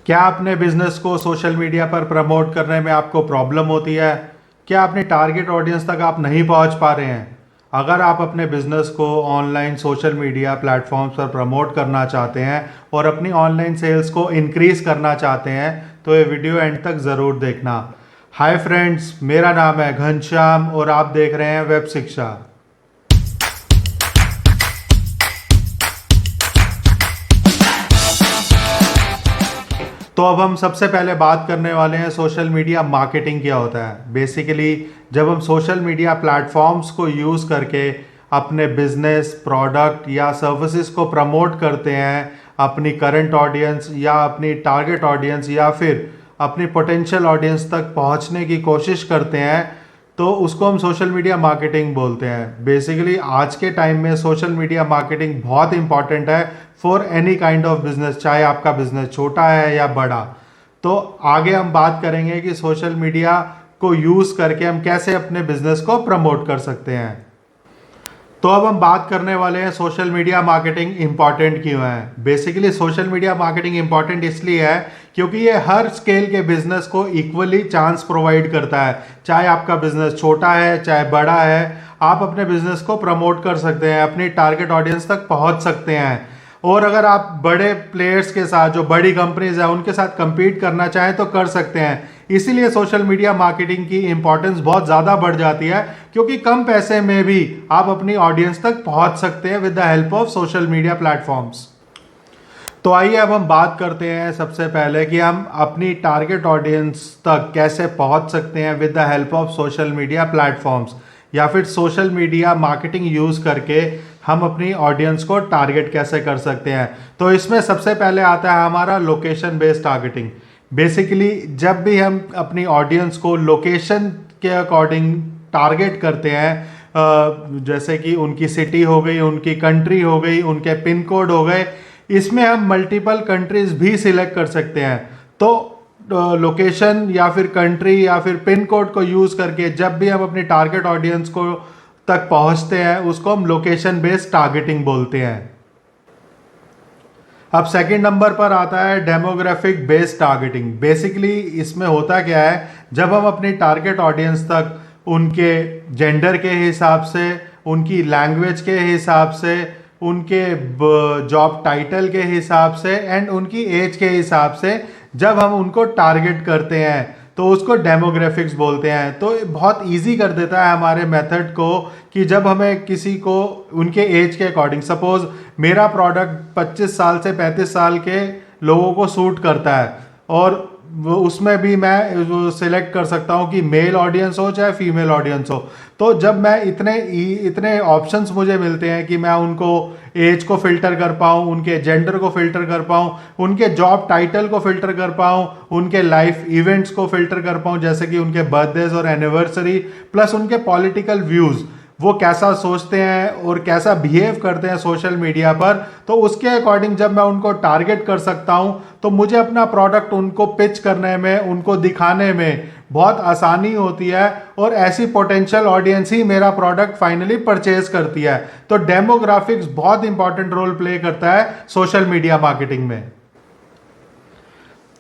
क्या अपने बिजनेस को सोशल मीडिया पर प्रमोट करने में आपको प्रॉब्लम होती है? क्या अपनी टारगेट ऑडियंस तक आप नहीं पहुंच पा रहे हैं? अगर आप अपने बिजनेस को ऑनलाइन सोशल मीडिया प्लेटफॉर्म्स पर प्रमोट करना चाहते हैं और अपनी ऑनलाइन सेल्स को इंक्रीज करना चाहते हैं तो ये वीडियो एंड तक ज़रूर देखना। हाय फ्रेंड्स, मेरा नाम है घनश्याम और आप देख रहे हैं वेब शिक्षा। तो अब हम सबसे पहले बात करने वाले हैं सोशल मीडिया मार्केटिंग क्या होता है। बेसिकली जब हम सोशल मीडिया प्लेटफॉर्म्स को यूज़ करके अपने बिजनेस, प्रोडक्ट या सर्विसेज को प्रमोट करते हैं अपनी करंट ऑडियंस या अपनी टारगेट ऑडियंस या फिर अपनी पोटेंशियल ऑडियंस तक पहुंचने की कोशिश करते हैं, तो उसको हम सोशल मीडिया मार्केटिंग बोलते हैं। बेसिकली आज के टाइम में सोशल मीडिया मार्केटिंग बहुत इंपॉर्टेंट है for any kind of business, चाहे आपका बिजनेस छोटा है या बड़ा। तो आगे हम बात करेंगे कि सोशल मीडिया को यूज़ करके हम कैसे अपने बिजनेस को प्रमोट कर सकते हैं। तो अब हम बात करने वाले हैं सोशल मीडिया मार्केटिंग इंपॉर्टेंट क्यों है। Basically social media marketing important इसलिए है क्योंकि ये हर स्केल के बिजनेस को इक्वली चांस प्रोवाइड करता है। चाहे आपका बिजनेस छोटा है चाहे बड़ा है, आप अपने बिजनेस को प्रमोट कर सकते हैं, अपनी टारगेट ऑडियंस तक पहुंच सकते हैं। और अगर आप बड़े प्लेयर्स के साथ, जो बड़ी कंपनीज हैं, उनके साथ compete करना चाहें तो कर सकते हैं। इसीलिए सोशल मीडिया मार्केटिंग की इंपॉर्टेंस बहुत ज़्यादा बढ़ जाती है क्योंकि कम पैसे में भी आप अपनी ऑडियंस तक पहुंच सकते हैं with the help of social media platforms. तो आइए अब हम बात करते हैं सबसे पहले कि हम अपनी टारगेट ऑडियंस तक कैसे पहुंच सकते हैं with the help of social media platforms या फिर सोशल मीडिया मार्केटिंग यूज़ करके हम अपनी ऑडियंस को टारगेट कैसे कर सकते हैं। तो इसमें सबसे पहले आता है हमारा लोकेशन बेस्ड टारगेटिंग। बेसिकली जब भी हम अपनी ऑडियंस को लोकेशन के अकॉर्डिंग टारगेट करते हैं, जैसे कि उनकी सिटी हो गई, उनकी कंट्री हो गई, उनके पिन कोड हो गए, इसमें हम मल्टीपल कंट्रीज भी सिलेक्ट कर सकते हैं। तो लोकेशन या फिर कंट्री या फिर पिन कोड को यूज़ करके जब भी हम अपनी टारगेट ऑडियंस को तक पहुंचते हैं उसको हम लोकेशन बेस्ड टारगेटिंग बोलते हैं। अब सेकंड नंबर पर आता है डेमोग्राफिक बेस्ड टारगेटिंग। बेसिकली इसमें होता क्या है, जब हम अपनी टारगेट ऑडियंस तक उनके जेंडर के हिसाब से, उनकी लैंग्वेज के हिसाब से, उनके जॉब टाइटल के हिसाब से एंड उनकी एज के हिसाब से जब हम उनको टारगेट करते हैं तो उसको डेमोग्राफिक्स बोलते हैं। तो बहुत इजी कर देता है हमारे मेथड को कि जब हमें किसी को उनके एज के अकॉर्डिंग, सपोज मेरा प्रोडक्ट 25 साल से 35 साल के लोगों को सूट करता है और उसमें भी मैं सिलेक्ट कर सकता हूँ कि मेल ऑडियंस हो चाहे फीमेल ऑडियंस हो। तो जब मैं इतने ऑप्शंस मुझे मिलते हैं कि मैं उनको एज को फिल्टर कर पाऊँ, उनके जेंडर को फिल्टर कर पाऊँ, उनके जॉब टाइटल को फिल्टर कर पाऊँ, उनके लाइफ इवेंट्स को फिल्टर कर पाऊँ जैसे कि उनके बर्थडेज और एनिवर्सरी, प्लस उनके पॉलिटिकल व्यूज़, वो कैसा सोचते हैं और कैसा बिहेव करते हैं सोशल मीडिया पर, तो उसके अकॉर्डिंग जब मैं उनको टारगेट कर सकता हूं तो मुझे अपना प्रोडक्ट उनको पिच करने में, उनको दिखाने में बहुत आसानी होती है और ऐसी पोटेंशियल ऑडियंस ही मेरा प्रोडक्ट फाइनली परचेज करती है। तो डेमोग्राफिक्स बहुत इंपॉर्टेंट रोल प्ले करता है सोशल मीडिया मार्केटिंग में।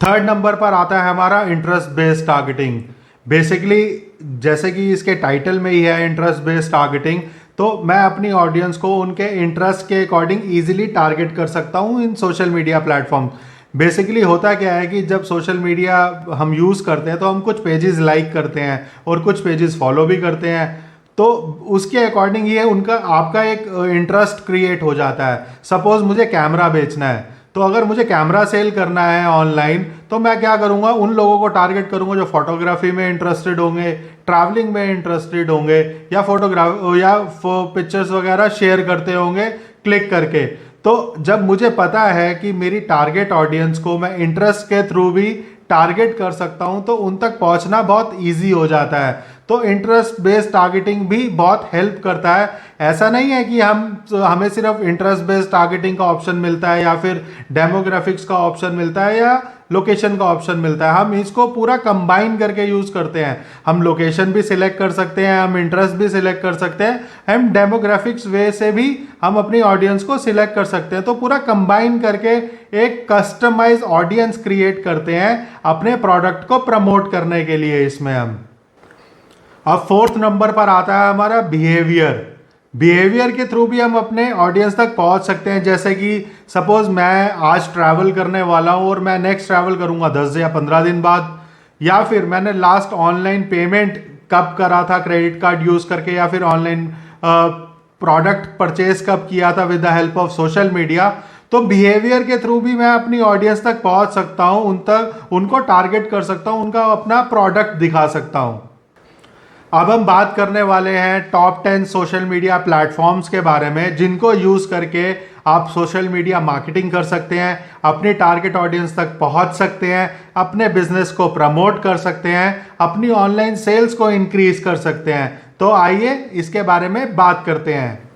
थर्ड नंबर पर आता है हमारा इंटरेस्ट बेस्ड टारगेटिंग। बेसिकली जैसे कि इसके टाइटल में ही है इंटरेस्ट बेस्ड टारगेटिंग, तो मैं अपनी ऑडियंस को उनके इंटरेस्ट के अकॉर्डिंग इजीली टारगेट कर सकता हूं इन सोशल मीडिया प्लेटफॉर्म। बेसिकली होता क्या है कि जब सोशल मीडिया हम यूज़ करते हैं तो हम कुछ पेजेस लाइक करते हैं और कुछ पेजेस फॉलो भी करते हैं। तो उसके अकॉर्डिंग ये उनका, आपका एक इंटरेस्ट क्रिएट हो जाता है। सपोज मुझे कैमरा बेचना है, तो अगर मुझे कैमरा सेल करना है ऑनलाइन तो मैं क्या करूंगा, उन लोगों को टारगेट करूंगा जो फोटोग्राफी में इंटरेस्टेड होंगे, ट्रैवलिंग में इंटरेस्टेड होंगे या पिक्चर्स वगैरह शेयर करते होंगे क्लिक करके। तो जब मुझे पता है कि मेरी टारगेट ऑडियंस को मैं इंटरेस्ट के थ्रू भी टारगेट कर सकता हूं तो उन तक पहुंचना बहुत ईजी हो जाता है। तो इंटरेस्ट बेस्ड टारगेटिंग भी बहुत हेल्प करता है। ऐसा नहीं है कि हमें सिर्फ इंटरेस्ट बेस्ड टारगेटिंग का ऑप्शन मिलता है या फिर डेमोग्राफिक्स का ऑप्शन मिलता है या लोकेशन का ऑप्शन मिलता है। हम इसको पूरा कंबाइन करके यूज करते हैं। हम लोकेशन भी सिलेक्ट कर सकते हैं, हम इंटरेस्ट भी सिलेक्ट कर सकते हैं, हम डेमोग्राफिक्स वे से भी हम अपनी ऑडियंस को सिलेक्ट कर सकते हैं। तो पूरा कंबाइन करके एक कस्टमाइज ऑडियंस क्रिएट करते हैं अपने प्रोडक्ट को प्रमोट करने के लिए इसमें हम। अब फोर्थ नंबर पर आता है हमारा बिहेवियर। बिहेवियर के थ्रू भी हम अपने ऑडियंस तक पहुंच सकते हैं। जैसे कि सपोज मैं आज ट्रैवल करने वाला हूं और मैं नेक्स्ट ट्रैवल करूंगा 10 या 15 दिन बाद, या फिर मैंने लास्ट ऑनलाइन पेमेंट कब करा था क्रेडिट कार्ड यूज करके, या फिर ऑनलाइन प्रोडक्ट परचेज कब किया था with the help of social media. तो बिहेवियर के थ्रू भी मैं अपनी ऑडियंस तक पहुंच सकता हूं, उनको टारगेट कर सकता हूं, उनका अपना प्रोडक्ट दिखा सकता हूं। अब हम बात करने वाले हैं टॉप 10 सोशल मीडिया प्लेटफॉर्म्स के बारे में जिनको यूज करके आप सोशल मीडिया मार्केटिंग कर सकते हैं, अपनी टारगेट ऑडियंस तक पहुंच सकते हैं, अपने बिजनेस को प्रमोट कर सकते हैं, अपनी ऑनलाइन सेल्स को इंक्रीज कर सकते हैं। तो आइए इसके बारे में बात करते हैं।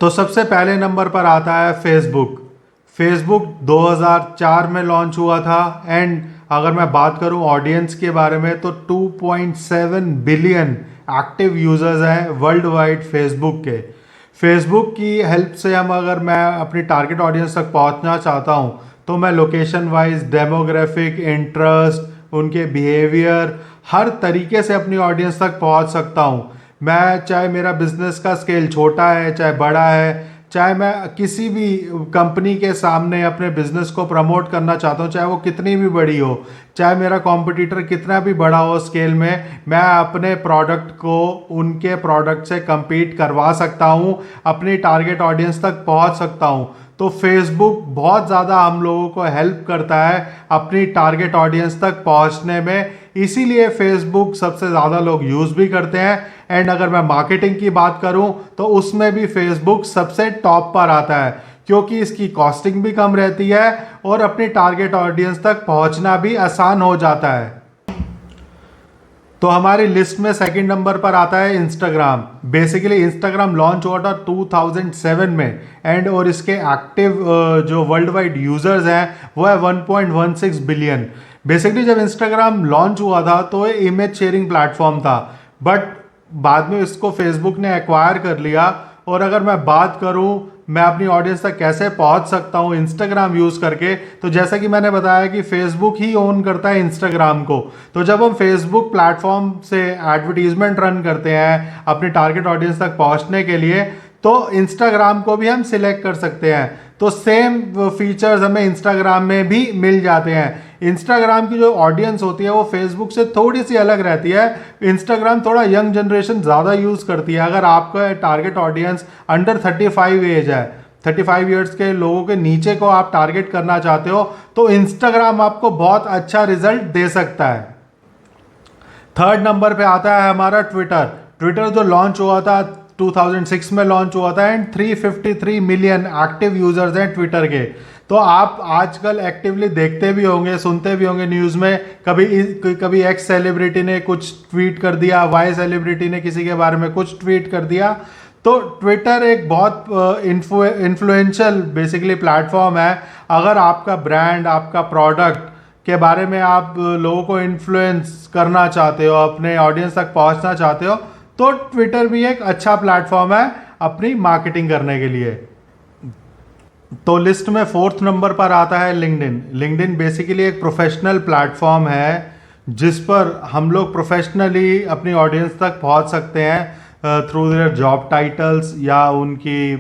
तो सबसे पहले नंबर पर आता है फेसबुक। फेसबुक 2004 में लॉन्च हुआ था एंड अगर मैं बात करूं ऑडियंस के बारे में तो 2.7 बिलियन एक्टिव यूजर्स हैं वर्ल्ड वाइड फेसबुक के। फेसबुक की हेल्प से अगर मैं अपनी टारगेट ऑडियंस तक पहुंचना चाहता हूं तो मैं लोकेशन वाइज, डेमोग्राफिक, इंटरेस्ट, उनके बिहेवियर, हर तरीके से अपनी ऑडियंस तक पहुंच सकता हूं। मैं चाहे मेरा बिजनेस का स्केल छोटा है चाहे बड़ा है, चाहे मैं किसी भी कंपनी के सामने अपने बिजनेस को प्रमोट करना चाहता हूँ, चाहे वो कितनी भी बड़ी हो, चाहे मेरा कॉम्पिटिटर कितना भी बड़ा हो स्केल में, मैं अपने प्रोडक्ट को उनके प्रोडक्ट से compete करवा सकता हूँ, अपनी टारगेट ऑडियंस तक पहुँच सकता हूँ। तो फेसबुक बहुत ज़्यादा हम लोगों को हेल्प करता है अपनी टारगेट ऑडियंस तक पहुँचने में, इसीलिए फेसबुक सबसे ज़्यादा लोग यूज़ भी करते हैं। एंड अगर मैं मार्केटिंग की बात करूं तो उसमें भी फेसबुक सबसे टॉप पर आता है क्योंकि इसकी कॉस्टिंग भी कम रहती है और अपनी टारगेट ऑडियंस तक पहुंचना भी आसान हो जाता है। तो हमारी लिस्ट में सेकंड नंबर पर आता है इंस्टाग्राम। बेसिकली इंस्टाग्राम लॉन्च हुआ था 2007 में एंड और इसके एक्टिव जो वर्ल्ड वाइड यूजर्स हैं वो है 1.16 बिलियन। बेसिकली जब इंस्टाग्राम लॉन्च हुआ था तो ये इमेज शेयरिंग प्लेटफॉर्म था, बट बाद में इसको फेसबुक ने एक्वायर कर लिया। और अगर मैं बात करूं मैं अपनी ऑडियंस तक कैसे पहुंच सकता हूं इंस्टाग्राम यूज करके, तो जैसा कि मैंने बताया कि फेसबुक ही ओन करता है इंस्टाग्राम को। तो जब हम फेसबुक प्लेटफॉर्म से एडवर्टीजमेंट रन करते हैं अपने टारगेट ऑडियंस तक पहुंचने के लिए, तो इंस्टाग्राम को भी हम सिलेक्ट कर सकते हैं। तो सेम फीचर्स हमें इंस्टाग्राम में भी मिल जाते हैं। इंस्टाग्राम की जो ऑडियंस होती है वो फेसबुक से थोड़ी सी अलग रहती है। इंस्टाग्राम थोड़ा यंग जनरेशन ज़्यादा यूज़ करती है। अगर आपका टारगेट ऑडियंस अंडर 35 एज है, 35 ईयर्स के लोगों के नीचे को आप टारगेट करना चाहते हो, तो इंस्टाग्राम आपको बहुत अच्छा रिजल्ट दे सकता है। थर्ड नंबर पे आता है हमारा ट्विटर। ट्विटर जो लॉन्च हुआ था 2006 में लॉन्च हुआ था एंड 353 मिलियन एक्टिव यूजर्स हैं ट्विटर के। तो आप आजकल एक्टिवली देखते भी होंगे, सुनते भी होंगे न्यूज़ में, कभी एक्स सेलिब्रिटी ने कुछ ट्वीट कर दिया, वाई सेलिब्रिटी ने किसी के बारे में कुछ ट्वीट कर दिया। तो ट्विटर एक बहुत इन्फ्लुएंशियल बेसिकली प्लेटफॉर्म है। अगर आपका ब्रांड, आपका प्रोडक्ट के बारे में आप लोगों को इन्फ्लुएंस करना चाहते हो, अपने ऑडियंस तक पहुंचना चाहते हो, तो ट्विटर भी एक अच्छा प्लेटफॉर्म है अपनी मार्केटिंग करने के लिए। तो लिस्ट में फोर्थ नंबर पर आता है लिंक्डइन। लिंक्डइन बेसिकली एक प्रोफेशनल प्लेटफॉर्म है जिस पर हम लोग प्रोफेशनली अपनी ऑडियंस तक पहुंच सकते हैं थ्रू देयर जॉब टाइटल्स या उनकी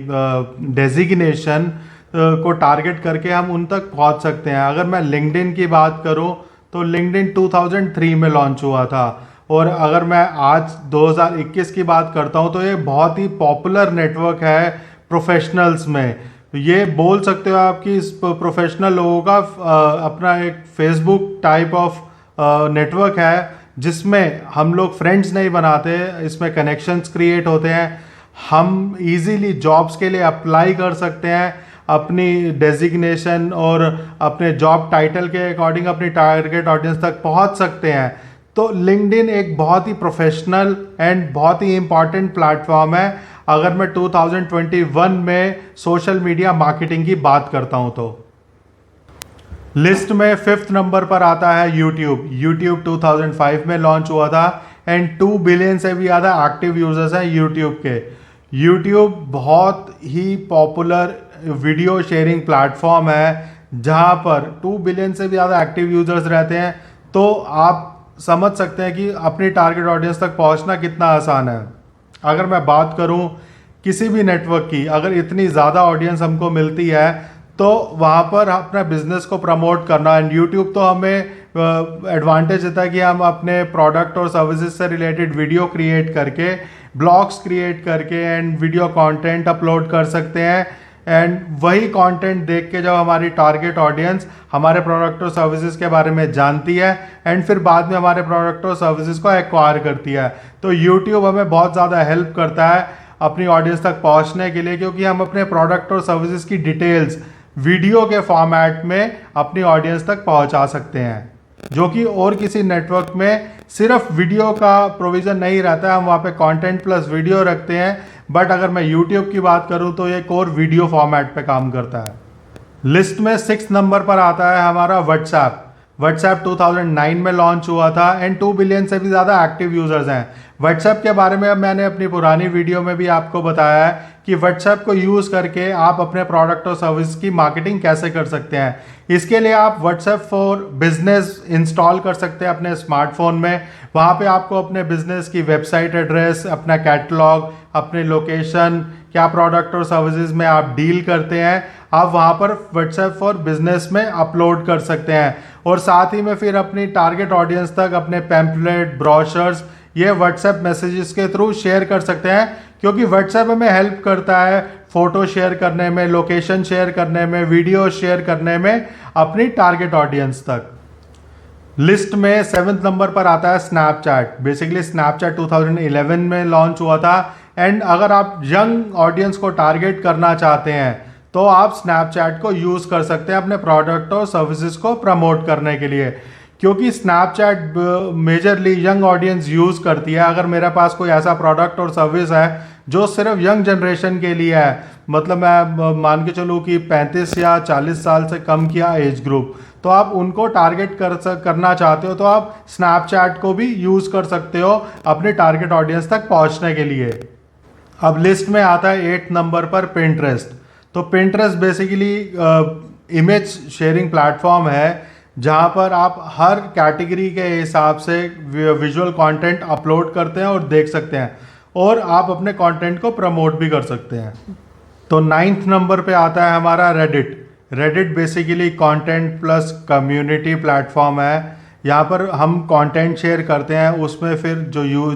डेजिग्नेशन को टारगेट करके हम उन तक पहुंच सकते हैं। अगर मैं लिंक्डइन की बात करूं तो लिंक्डइन 2003 में लॉन्च हुआ था और अगर मैं आज 2021 की बात करता हूं तो ये बहुत ही पॉपुलर नेटवर्क है प्रोफेशनल्स में। ये बोल सकते हो आप कि इस प्रोफेशनल लोगों का अपना एक फेसबुक टाइप ऑफ नेटवर्क है जिसमें हम लोग फ्रेंड्स नहीं बनाते, इसमें कनेक्शंस क्रिएट होते हैं। हम इजीली जॉब्स के लिए अप्लाई कर सकते हैं, अपनी डेजिग्नेशन और अपने जॉब टाइटल के अकॉर्डिंग अपनी टारगेट ऑडियंस तक पहुंच सकते हैं। तो लिंक्डइन एक बहुत ही प्रोफेशनल एंड बहुत ही इंपॉर्टेंट प्लेटफॉर्म है अगर मैं 2021 में सोशल मीडिया मार्केटिंग की बात करता हूं तो। लिस्ट में 5th नंबर पर आता है यूट्यूब। यूट्यूब 2005 में लॉन्च हुआ था एंड 2 बिलियन से भी ज़्यादा एक्टिव यूजर्स हैं यूट्यूब के। यूट्यूब बहुत ही पॉपुलर वीडियो शेयरिंग प्लेटफॉर्म है जहां पर 2 बिलियन से भी ज़्यादा एक्टिव यूजर्स रहते हैं। तो आप समझ सकते हैं कि अपनी टारगेट ऑडियंस तक पहुंचना कितना आसान है। अगर मैं बात करूं किसी भी नेटवर्क की, अगर इतनी ज़्यादा ऑडियंस हमको मिलती है तो वहाँ पर अपना बिजनेस को प्रमोट करना, एंड यूट्यूब तो हमें एडवांटेज देता है कि हम अपने प्रोडक्ट और सर्विसेज से रिलेटेड वीडियो क्रिएट करके, ब्लॉग्स क्रिएट करके एंड वीडियो कंटेंट अपलोड कर सकते हैं। एंड वही कंटेंट देख के जब हमारी टारगेट ऑडियंस हमारे प्रोडक्ट और सर्विसेज के बारे में जानती है एंड फिर बाद में हमारे प्रोडक्ट और सर्विसेज को एक्वायर करती है, तो यूट्यूब हमें बहुत ज़्यादा हेल्प करता है अपनी ऑडियंस तक पहुंचने के लिए, क्योंकि हम अपने प्रोडक्ट और सर्विसेज की डिटेल्स वीडियो के फॉर्मेट में अपनी ऑडियंस तक पहुंचा सकते हैं, जो कि और किसी नेटवर्क में सिर्फ वीडियो का प्रोविज़न नहीं रहता है। हम वहाँ पे कंटेंट प्लस वीडियो रखते हैं, बट अगर मैं यूट्यूब की बात करूँ तो ये कोर वीडियो फॉर्मेट पे काम करता है। लिस्ट में 6th नंबर पर आता है हमारा व्हाट्सएप। व्हाट्सएप 2009 में लॉन्च हुआ था एंड 2 बिलियन से भी ज़्यादा एक्टिव यूजर्स हैं। व्हाट्सएप के बारे में अब मैंने अपनी पुरानी वीडियो में भी आपको बताया है कि व्हाट्सएप को यूज़ करके आप अपने प्रोडक्ट और सर्विस की मार्केटिंग कैसे कर सकते हैं। इसके लिए आप व्हाट्सएप फॉर बिजनेस इंस्टॉल कर सकते हैं अपने स्मार्टफोन में। वहाँ पे आपको अपने बिजनेस की वेबसाइट एड्रेस, अपना कैटलॉग, अपने लोकेशन, क्या प्रोडक्ट और सर्विसेज में आप डील करते हैं, आप वहाँ पर व्हाट्सएप फॉर बिजनेस में अपलोड कर सकते हैं। और साथ ही में फिर अपनी टारगेट ऑडियंस तक अपने पैम्पलेट, ब्रोशर्स ये व्हाट्सएप मैसेजेस के थ्रू शेयर कर सकते हैं, क्योंकि व्हाट्सएप हमें हेल्प करता है फोटो शेयर करने में, लोकेशन शेयर करने में, वीडियो शेयर करने में अपनी टारगेट ऑडियंस तक। लिस्ट में 7th नंबर पर आता है स्नैपचैट। बेसिकली स्नैपचैट 2011 में लॉन्च हुआ था एंड अगर आप यंग ऑडियंस को टारगेट करना चाहते हैं तो आप स्नैपचैट को यूज़ कर सकते हैं अपने प्रोडक्ट और सर्विसेज को प्रमोट करने के लिए, क्योंकि Snapchat majorly young audience use करती है। अगर मेरे पास कोई ऐसा प्रोडक्ट और सर्विस है जो सिर्फ यंग जनरेशन के लिए है, मतलब मैं मान के चलूँ कि 35 या 40 साल से कम किया एज ग्रुप, तो आप उनको टारगेट करना चाहते हो तो आप स्नैपचैट को भी यूज़ कर सकते हो अपने टारगेट ऑडियंस तक पहुँचने के लिए। अब लिस्ट में आता है 8th नंबर पर पिंटरेस्ट। तो Pinterest basically image sharing platform है जहाँ पर आप हर कैटेगरी के हिसाब से विजुअल कंटेंट अपलोड करते हैं और देख सकते हैं, और आप अपने कंटेंट को प्रमोट भी कर सकते हैं। तो 9th नंबर पे आता है हमारा Reddit. Reddit basically content plus community platform है। यहाँ पर हम कंटेंट शेयर करते हैं, उसमें फिर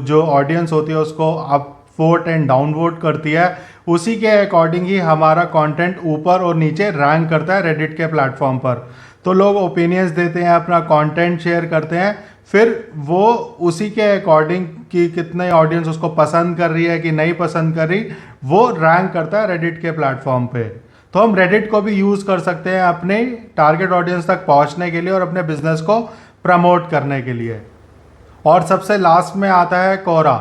जो ऑडियंस होती है उसको up vote and down vote करती है, उसी के अकॉर्डिंग ही हमारा कंटेंट ऊपर और नीचे रैंक करता है रेडिट के प्लेटफॉर्म पर। तो लोग ओपिनियंस देते हैं, अपना कंटेंट शेयर करते हैं, फिर वो उसी के अकॉर्डिंग कि कितने ऑडियंस उसको पसंद कर रही है कि नहीं पसंद कर रही, वो रैंक करता है रेडिट के प्लेटफॉर्म पे। तो हम रेडिट को भी यूज़ कर सकते हैं अपने टारगेट ऑडियंस तक पहुंचने के लिए और अपने बिजनेस को प्रमोट करने के लिए। और सबसे लास्ट में आता है कोरा।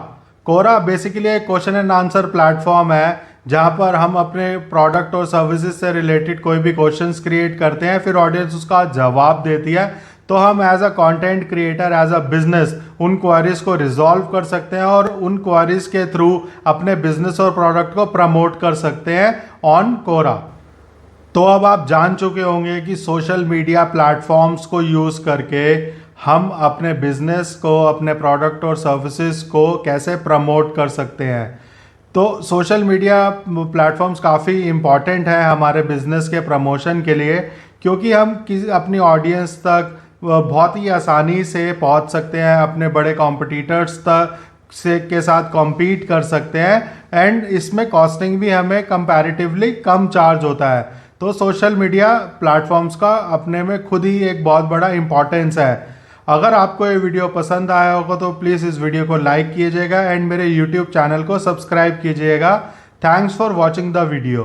कोरा बेसिकली एक क्वेश्चन एंड आंसर प्लेटफॉर्म है जहाँ पर हम अपने प्रोडक्ट और सर्विसेज से रिलेटेड कोई भी क्वेश्चंस क्रिएट करते हैं, फिर ऑडियंस उसका जवाब देती है, तो हम as a content creator, as a business उन क्वारीज को रिजॉल्व कर सकते हैं और उन क्वारीज के थ्रू अपने बिजनेस और प्रोडक्ट को प्रमोट कर सकते हैं ऑन कोरा। तो अब आप जान चुके होंगे कि सोशल मीडिया प्लेटफॉर्म्स को यूज़ करके हम अपने बिजनेस को, अपने प्रोडक्ट और सर्विसेज को कैसे प्रमोट कर सकते हैं। तो सोशल मीडिया प्लेटफॉर्म्स काफ़ी इम्पॉर्टेंट है हमारे बिजनेस के प्रमोशन के लिए, क्योंकि हम अपनी ऑडियंस तक बहुत ही आसानी से पहुंच सकते हैं, अपने बड़े कॉम्पिटिटर्स तक के साथ कॉम्पीट कर सकते हैं एंड इसमें कॉस्टिंग भी हमें कंपैरेटिवली कम चार्ज होता है। तो सोशल मीडिया प्लेटफॉर्म्स का अपने में खुद ही एक बहुत बड़ा इम्पॉर्टेंस है। अगर आपको ये वीडियो पसंद आया होगा तो प्लीज़ इस वीडियो को लाइक कीजिएगा एंड मेरे यूट्यूब चैनल को सब्सक्राइब कीजिएगा। Thanks for watching the video.